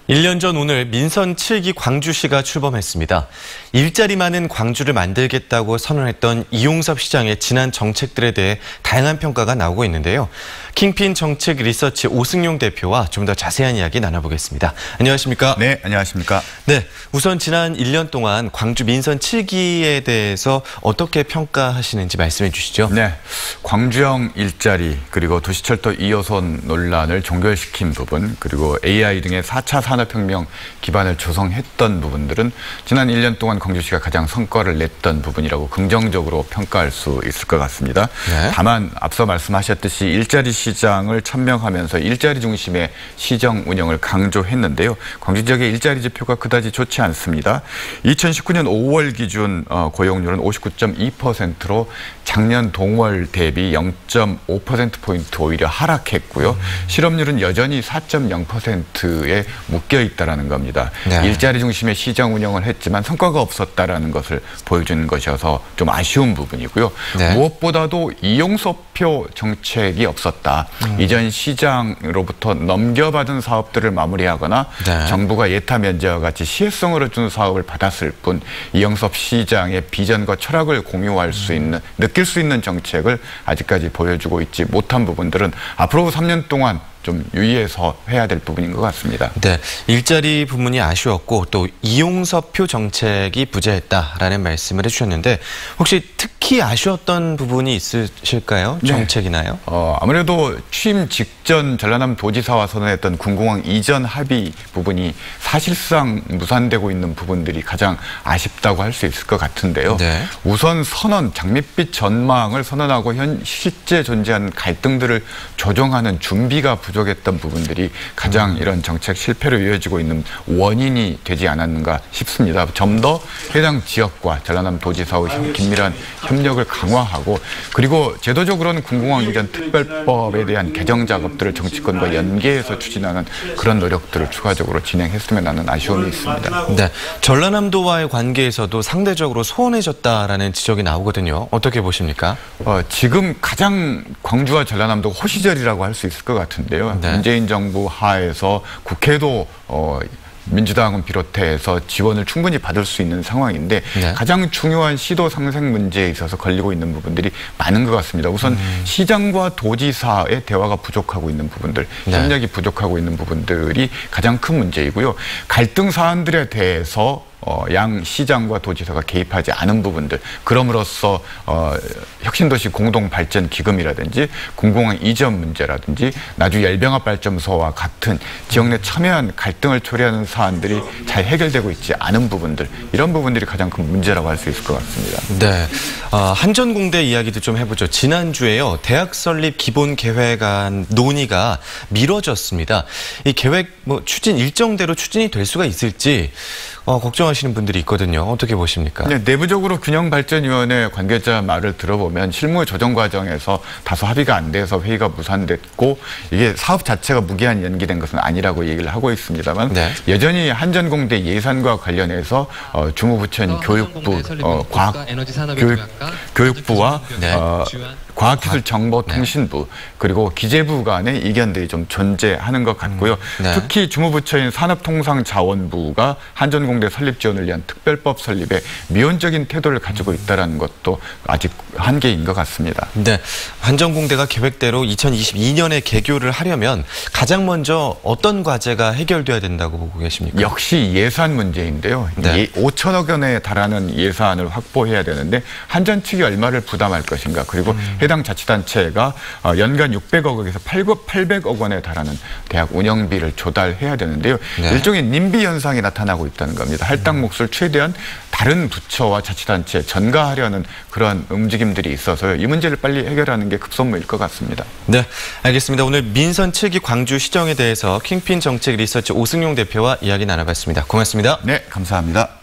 1년 전 오늘 민선 7기 광주시가 출범했습니다. 일자리 많은 광주를 만들겠다고 선언했던 이용섭 시장의 지난 정책들에 대해 다양한 평가가 나오고 있는데요. 킹핀 정책 리서치 오승용 대표와 좀 더 자세한 이야기 나눠보겠습니다. 안녕하십니까? 네, 안녕하십니까? 네, 우선 지난 1년 동안 광주 민선 7기에 대해서 어떻게 평가하시는지 말씀해 주시죠. 네, 광주형 일자리 그리고 도시철도 2호선 논란을 종결시킨 부분 그리고 AI 등의 4차 산업혁명 기반을 조성했던 부분들은 지난 1년 동안 광주시가 가장 성과를 냈던 부분이라고 긍정적으로 평가할 수 있을 것 같습니다. 네. 다만 앞서 말씀하셨듯이 일자리 시장을 천명하면서 일자리 중심의 시정 운영을 강조했는데요. 광주 지역의 일자리 지표가 그다지 좋지 않습니다. 2019년 5월 기준 고용률은 59.2%로 작년 동월 대비 0.5%포인트 오히려 하락했고요. 실업률은 여전히 4.0%에 묶여 있다는 겁니다. 네. 일자리 중심의 시장 운영을 했지만 성과가 없었다라는 것을 보여주는 것이어서 좀 아쉬운 부분이고요. 네. 무엇보다도 이용서표 정책이 없었다. 이전 시장으로부터 넘겨받은 사업들을 마무리하거나 네. 정부가 예타 면제와 같이 시혜성으로 준 사업을 받았을 뿐 이용섭 시장의 비전과 철학을 공유할 수 있는 느낄 수 있는 정책을 아직까지 보여주고 있지 못한 부분들은 앞으로 3년 동안 좀 유의해서 해야 될 부분인 것 같습니다. 네, 일자리 부분이 아쉬웠고 또 이용서표 정책이 부재했다라는 말씀을 해주셨는데 혹시 특히 아쉬웠던 부분이 있으실까요? 정책이나요? 네. 아무래도 취임 직전 전라남 도지사와 선언했던 군공항 이전 합의 부분이 사실상 무산되고 있는 부분들이 가장 아쉽다고 할 수 있을 것 같은데요. 네. 우선 선언, 장밋빛 전망을 선언하고 실제 존재하는 갈등들을 조정하는 준비가 부족했던 부분들이 가장 이런 정책 실패로 이어지고 있는 원인이 되지 않았는가 싶습니다. 좀 더 해당 지역과 전라남 도지사의 긴밀한 협력을 강화하고 그리고 제도적으로는 군공항 이전 특별법에 대한 개정 작업들을 정치권과 연계해서 추진하는 그런 노력들을 추가적으로 진행했으면 하는 아쉬움이 있습니다. 네, 전라남도와의 관계에서도 상대적으로 소원해졌다라는 지적이 나오거든요. 어떻게 보십니까? 지금 가장 광주와 전라남도가 호시절이라고 할 수 있을 것 같은데요. 네. 문재인 정부 하에서 국회도 민주당은 비롯해서 지원을 충분히 받을 수 있는 상황인데 네. 가장 중요한 시도 상생 문제에 있어서 걸리고 있는 부분들이 많은 것 같습니다. 우선 시장과 도지사의 대화가 부족하고 있는 부분들, 네. 협력이 부족하고 있는 부분들이 가장 큰 문제이고요. 갈등 사안들에 대해서 양 시장과 도지사가 개입하지 않은 부분들 그럼으로써 혁신도시 공동발전기금이라든지 군공항 이전 문제라든지 나주 열병합발전소와 같은 지역 내 첨예한 갈등을 초래하는 사안들이 잘 해결되고 있지 않은 부분들 이런 부분들이 가장 큰 문제라고 할 수 있을 것 같습니다. 네, 한전공대 이야기도 좀 해보죠. 지난주에요. 대학 설립 기본 계획안 논의가 미뤄졌습니다. 이 계획 추진 일정대로 추진이 될 수가 있을지 걱정하시는 분들이 있거든요. 어떻게 보십니까? 네, 내부적으로 균형발전위원회 관계자 말을 들어보면 실무 조정 과정에서 다소 합의가 안 돼서 회의가 무산됐고 이게 사업 자체가 무기한 연기된 것은 아니라고 얘기를 하고 있습니다만 네. 여전히 한전공대 예산과 관련해서 주무부처인 교육부, 교육부와 네. 과학기술정보통신부 그리고 기재부 간의 이견들이 좀 존재하는 것 같고요. 네. 특히 주무부처인 산업통상자원부가 한전공대 설립 지원을 위한 특별법 설립에 미온적인 태도를 가지고 있다는 것도 아직 한계인 것 같습니다. 네, 한전공대가 계획대로 2022년에 개교를 하려면 가장 먼저 어떤 과제가 해결돼야 된다고 보고 계십니까? 역시 예산 문제인데요. 네. 5천억 원에 달하는 예산을 확보해야 되는데 한전 측이 얼마를 부담할 것인가 그리고 해당 자치단체가 연간 600억 원에서 800억 원에 달하는 대학 운영비를 조달해야 되는데요. 네. 일종의 님비 현상이 나타나고 있다는 겁니다. 할당 몫을 최대한 다른 부처와 자치단체에 전가하려는 그런 움직임들이 있어서요. 이 문제를 빨리 해결하는 게 급선무일 것 같습니다. 네, 알겠습니다. 오늘 민선 7기 광주 시정에 대해서 킹핀 정책 리서치 오승용 대표와 이야기 나눠봤습니다. 고맙습니다. 네, 감사합니다.